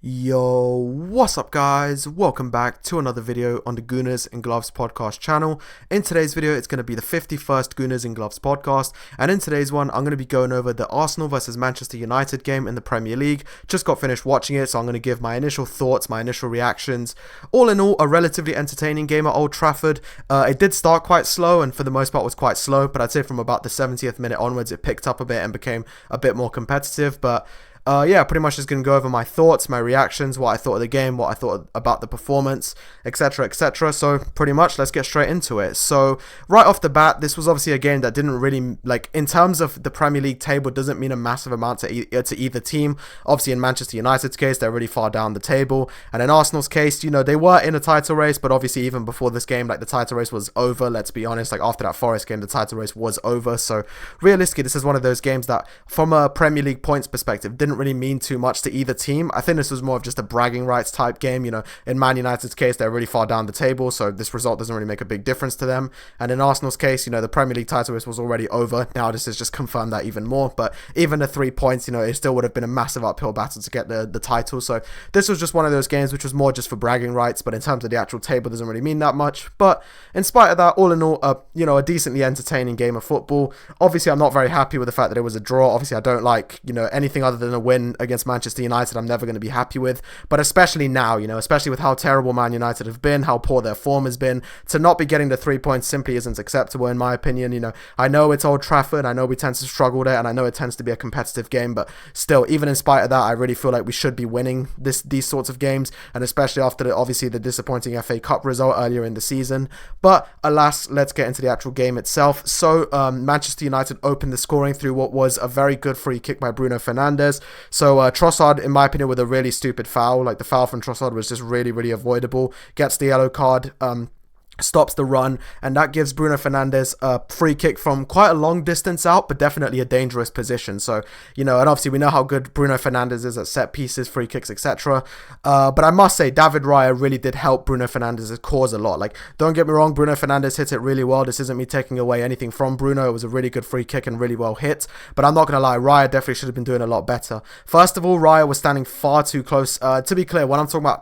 Yo, what's up guys? Welcome back to another video on the Gooners and Gloves Podcast channel. In today's video, it's going to be the 51st Gooners and Gloves Podcast, and in today's one, I'm going to be going over the Arsenal versus Manchester United game in the Premier League. Just got finished watching it, so I'm going to give my initial thoughts, my initial reactions. All in all, a relatively entertaining game at Old Trafford. It did start quite slow, and for the most part was quite slow, but I'd say from about the 70th minute onwards, it picked up a bit and became a bit more competitive, but yeah, pretty much just going to go over my thoughts, my reactions, what I thought of the game, what I thought about the performance, etc, etc. So pretty much, let's get straight into it. So right off the bat, this was obviously a game that didn't really, like, in terms of the Premier League table, doesn't mean a massive amount to either team. Obviously in Manchester United's case, they're really far down the table. And in Arsenal's case, you know, they were in a title race, but obviously even before this game, like, the title race was over, let's be honest. Like, after that Forest game, the title race was over. So realistically, this is one of those games that, from a Premier League points perspective, didn't really mean too much to either team. I think this was more of just a bragging rights type game. You know, in Man United's case, they're really far down the table, so this result doesn't really make a big difference to them. And in Arsenal's case, you know, the Premier League title race was already over. Now this has just confirmed that even more. But even the 3 points, you know, it still would have been a massive uphill battle to get the title. So this was just one of those games which was more just for bragging rights, but in terms of the actual table, doesn't really mean that much. But in spite of that, all in all, you know, a decently entertaining game of football. Obviously, I'm not very happy with the fact that it was a draw. Obviously, I don't like, you know, anything other than a win against Manchester United. I'm never going to be happy with, but especially now, you know, especially with how terrible Man United have been, how poor their form has been, to not be getting the 3 points simply isn't acceptable in my opinion. You know, I know it's Old Trafford, I know we tend to struggle there, and I know it tends to be a competitive game, but still, even in spite of that, I really feel like we should be winning these sorts of games, and especially after obviously the disappointing FA Cup result earlier in the season. But alas, let's get into the actual game itself. So Manchester United opened the scoring through what was a very good free kick by Bruno Fernandes. So Trossard, in my opinion, with a really stupid foul. Like, the foul from Trossard was just really, really avoidable. Gets the yellow card. Stops the run, and that gives Bruno Fernandes a free kick from quite a long distance out, but definitely a dangerous position. So, you know, and obviously we know how good Bruno Fernandes is at set pieces, free kicks, etc. But I must say, David Raya really did help Bruno Fernandes' cause a lot. Like, don't get me wrong, Bruno Fernandes hit it really well. This isn't me taking away anything from Bruno. It was a really good free kick and really well hit. But I'm not going to lie, Raya definitely should have been doing a lot better. First of all, Raya was standing far too close. To be clear, when I'm talking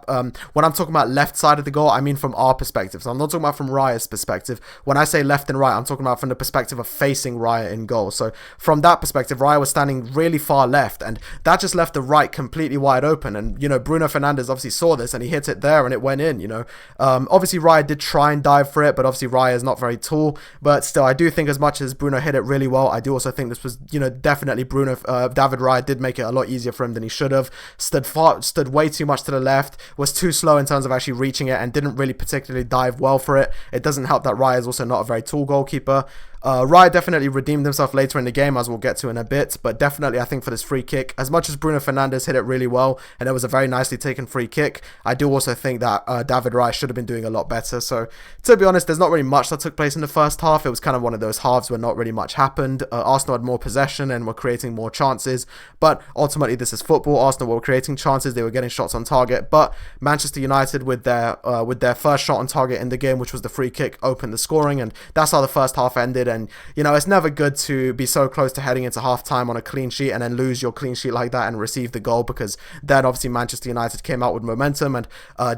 about left side of the goal, I mean from our perspective. So I'm not talking about from Raya's perspective. When I say left and right, I'm talking about from the perspective of facing Raya in goal. So from that perspective, Raya was standing really far left, and that just left the right completely wide open. And, you know, Bruno Fernandes obviously saw this and he hit it there and it went in, you know. Obviously Raya did try and dive for it, but obviously Raya is not very tall. But still, I do think as much as Bruno hit it really well, I do also think this was, you know, definitely David Raya did make it a lot easier for him than he should have. Stood way too much to the left, was too slow in terms of actually reaching it, and didn't really particularly dive well for it. It doesn't help that Raya is also not a very tall goalkeeper. Raya definitely redeemed himself later in the game, as we'll get to in a bit, but definitely I think for this free kick, as much as Bruno Fernandes hit it really well, and it was a very nicely taken free kick, I do also think that David Raya should have been doing a lot better. So, to be honest, there's not really much that took place in the first half. It was kind of one of those halves where not really much happened. Arsenal had more possession and were creating more chances, but ultimately this is football. Arsenal were creating chances, they were getting shots on target, but Manchester United, with their first shot on target in the game, which was the free kick, opened the scoring, and that's how the first half ended. And, you know, it's never good to be so close to heading into half-time on a clean sheet and then lose your clean sheet like that and receive the goal, because then obviously Manchester United came out with momentum, and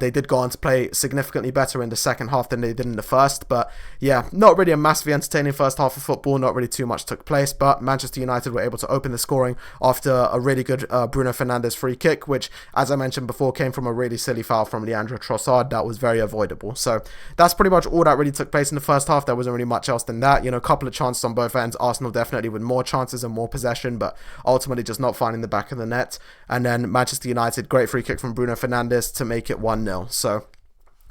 they did go on to play significantly better in the second half than they did in the first. But yeah, not really a massively entertaining first half of football, not really too much took place, but Manchester United were able to open the scoring after a really good Bruno Fernandes free kick, which, as I mentioned before, came from a really silly foul from Leandro Trossard that was very avoidable. So that's pretty much all that really took place in the first half. There wasn't really much else than that. You know, a couple of chances on both ends. Arsenal definitely with more chances and more possession, but ultimately just not finding the back of the net. And then Manchester United, great free kick from Bruno Fernandes to make it 1-0. So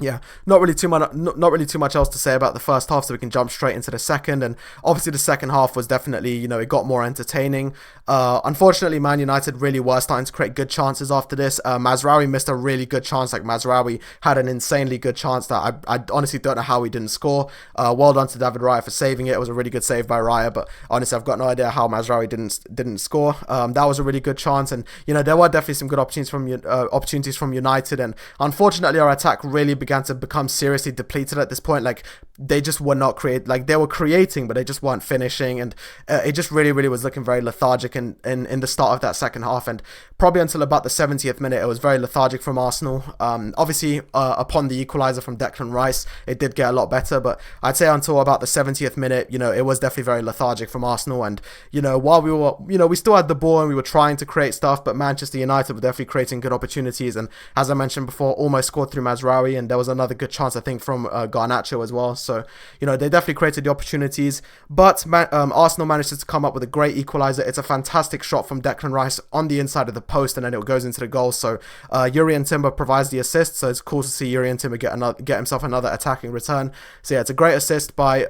yeah, not really too much else to say about the first half, so we can jump straight into the second. And obviously the second half was definitely, you know, it got more entertaining. Unfortunately, Man United really were starting to create good chances after this. Mazraoui missed a really good chance. Like, Mazraoui had an insanely good chance that I honestly don't know how he didn't score. Well done to David Raya for saving it. It was a really good save by Raya, but honestly, I've got no idea how Mazraoui didn't score. That was a really good chance, and, you know, there were definitely some good opportunities from United, and unfortunately our attack really began to become seriously depleted at this point. Like, they just were not they were creating, but they just weren't finishing, and it just really was looking very lethargic in the start of that second half, and probably until about the 70th minute it was very lethargic from Arsenal. Obviously, upon the equaliser from Declan Rice, it did get a lot better, but I'd say until about the 70th minute, it was definitely very lethargic from Arsenal. And while we were, we still had the ball and we were trying to create stuff, but Manchester United were definitely creating good opportunities, and as I mentioned before, almost scored through Mazraoui, and there was another good chance, I think, from Garnacho as well. So they definitely created the opportunities, but Arsenal managed to come up with a great equaliser. It's a fantastic shot from Declan Rice on the inside of the post, and then it goes into the goal. So Jurrien Timber provides the assist, so it's cool to see Jurrien Timber get himself another attacking return. So yeah, it's a great assist by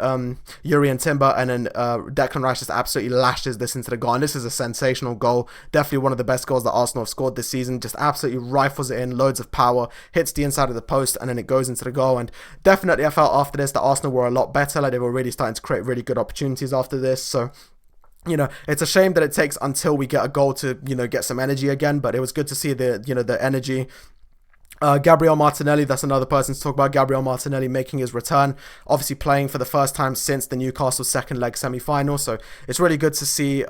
Jurrien Timber, and then Declan Rice just absolutely lashes this into the goal, and this is a sensational goal. Definitely one of the best goals that Arsenal have scored this season. Just absolutely rifles it in, loads of power, hits the inside of the post, and then it goes into the goal. And definitely I felt after this that Arsenal were a lot better. Like, they were really starting to create really good opportunities after this. So it's a shame that it takes until we get a goal to, get some energy again, but it was good to see the energy. Gabriel Martinelli, that's another person to talk about. Gabriel Martinelli making his return, obviously playing for the first time since the Newcastle second leg semi-final, so it's really good to see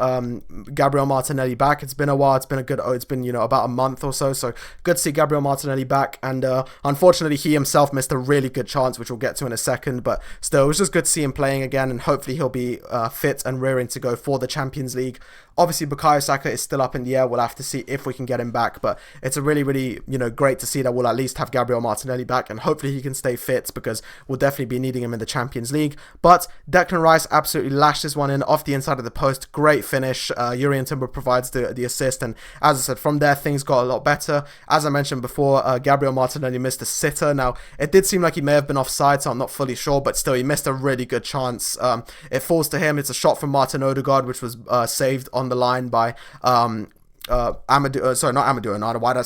Gabriel Martinelli back. It's been a while, it's been about a month or so good to see Gabriel Martinelli back, and unfortunately he himself missed a really good chance, which we'll get to in a second, but still, it was just good to see him playing again, and hopefully he'll be fit and rearing to go for the Champions League. Obviously, Bukayo Saka is still up in the air. We'll have to see if we can get him back, but it's a really, great to see that we'll at least have Gabriel Martinelli back, and hopefully he can stay fit, because we'll definitely be needing him in the Champions League. But Declan Rice absolutely lashed this one in off the inside of the post. Great finish. Jurrien Timber provides the assist, and as I said, from there things got a lot better. As I mentioned before, Gabriel Martinelli missed a sitter. Now, it did seem like he may have been offside, so I'm not fully sure, but still, he missed a really good chance. It falls to him. It's a shot from Martin Odegaard, which was saved on the line by Amadou, not Amadou Onana. Why did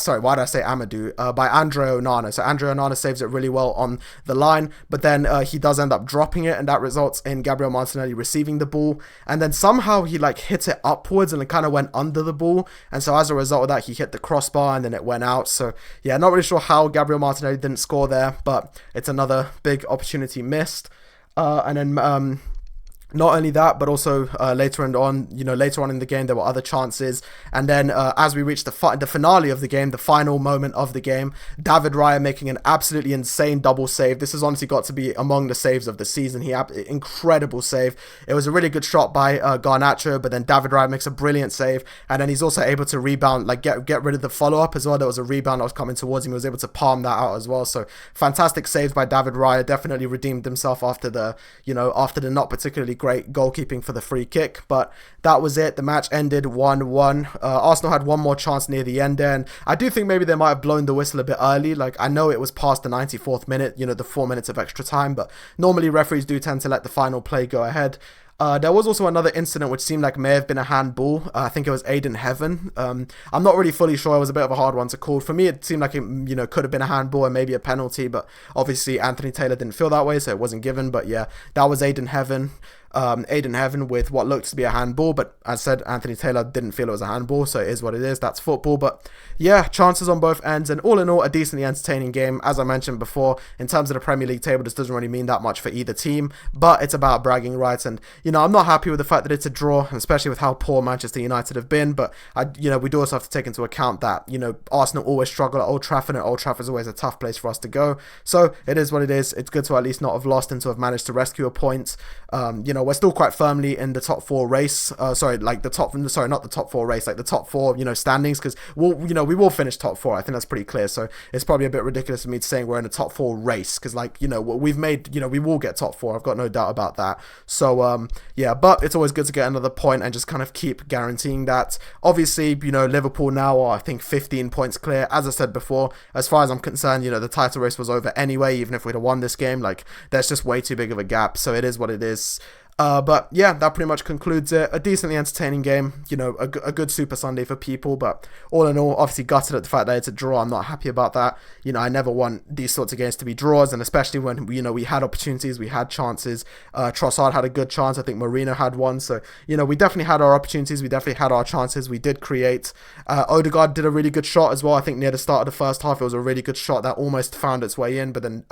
I say Amadou? By Andre Onana. So Andre Onana saves it really well on the line, but then he does end up dropping it, and that results in Gabriel Martinelli receiving the ball, and then somehow he hit it upwards, and it kind of went under the ball, and so as a result of that, he hit the crossbar, and then it went out. So yeah, not really sure how Gabriel Martinelli didn't score there, but it's another big opportunity missed. And then not only that, but also later on in the game, there were other chances. And then as we reached the finale of the game, the final moment of the game, David Raya making an absolutely insane double save. This has honestly got to be among the saves of the season. Incredible save. It was a really good shot by Garnacho, but then David Raya makes a brilliant save. And then he's also able to rebound, get rid of the follow-up as well. There was a rebound that was coming towards him. He was able to palm that out as well. So fantastic saves by David Raya. Definitely redeemed himself after the not particularly great goalkeeping for the free kick, but that was it. The match ended 1-1. Arsenal had one more chance near the end there, and I do think maybe they might have blown the whistle a bit early. I know it was past the 94th minute, the 4 minutes of extra time, but normally referees do tend to let the final play go ahead. There was also another incident which seemed like may have been a handball. I think it was Aiden Heaven. I'm not really fully sure. It was a bit of a hard one to call. For me, it seemed like it could have been a handball and maybe a penalty, but obviously Anthony Taylor didn't feel that way, so it wasn't given. But yeah, that was Aiden Heaven. With what looked to be a handball, but as I said, Anthony Taylor didn't feel it was a handball, so it is what it is. That's football. But yeah, chances on both ends, and all in all, a decently entertaining game. As I mentioned before, in terms of the Premier League table, this doesn't really mean that much for either team, but it's about bragging rights, and I'm not happy with the fact that it's a draw, and especially with how poor Manchester United have been. But we do also have to take into account that Arsenal always struggle at Old Trafford, and Old Trafford is always a tough place for us to go. So it is what it is. It's good to at least not have lost and to have managed to rescue a point. We're still quite firmly in the top four race. The top four standings, because we will finish top four. I think that's pretty clear. So it's probably a bit ridiculous of me saying we're in a top four race, because we will get top four. I've got no doubt about that. So but it's always good to get another point and just kind of keep guaranteeing that. Obviously, Liverpool now are, I think, 15 points clear. As I said before, as far as I'm concerned, the title race was over anyway. Even if we'd have won this game, there's just way too big of a gap. So it is what it is. But yeah, that pretty much concludes it. A decently entertaining game, a good Super Sunday for people. But all in all, obviously gutted at the fact that it's a draw. I'm not happy about that. I never want these sorts of games to be draws, and especially when we had opportunities, we had chances. Trossard had a good chance. I think Marino had one. So we definitely had our opportunities. We definitely had our chances. We did create. Odegaard did a really good shot as well. I think near the start of the first half, it was a really good shot that almost found its way in, but then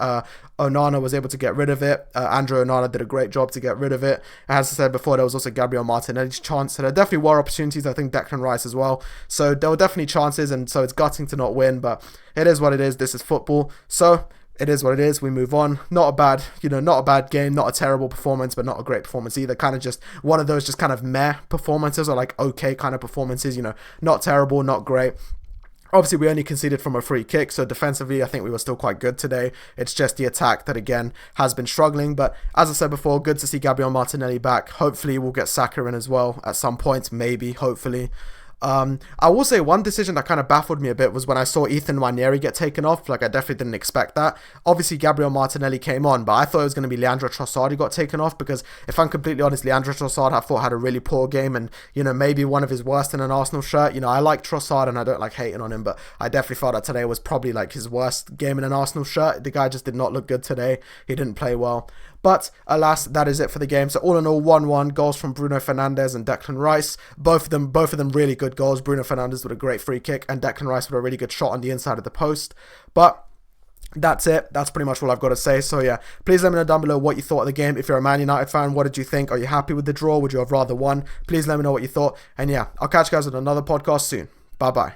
Onana was able to get rid of it. Andrew Onana did a great job to get rid of it. As I said before, there was also Gabriel Martinelli's chance. So there definitely were opportunities. I think Declan Rice as well. So there were definitely chances, and so it's gutting to not win, but it is what it is. This is football. So it is what it is. We move on. Not a bad, not a bad game, not a terrible performance, but not a great performance either. Kind of just one of those just kind of meh performances, or like okay kind of performances, not terrible, not great. Obviously, we only conceded from a free kick, so defensively, I think we were still quite good today. It's just the attack that, again, has been struggling. But as I said before, good to see Gabriel Martinelli back. Hopefully, we'll get Saka in as well at some point, maybe, hopefully. I will say one decision that kind of baffled me a bit was when I saw Ethan Nwaneri get taken off. Like, I definitely didn't expect that. Obviously, Gabriel Martinelli came on, but I thought it was going to be Leandro Trossard who got taken off, because if I'm completely honest, Leandro Trossard I thought had a really poor game, and maybe one of his worst in an Arsenal shirt. I like Trossard and I don't like hating on him, but I definitely felt that today was probably like his worst game in an Arsenal shirt. The guy just did not look good today. He didn't play well. But alas, that is it for the game. So all in all, 1-1, goals from Bruno Fernandes and Declan Rice. Both of them really good goals. Bruno Fernandes with a great free kick, and Declan Rice with a really good shot on the inside of the post. But that's it. That's pretty much all I've got to say. So yeah, please let me know down below what you thought of the game. If you're a Man United fan, what did you think? Are you happy with the draw? Would you have rather won? Please let me know what you thought. And yeah, I'll catch you guys on another podcast soon. Bye bye.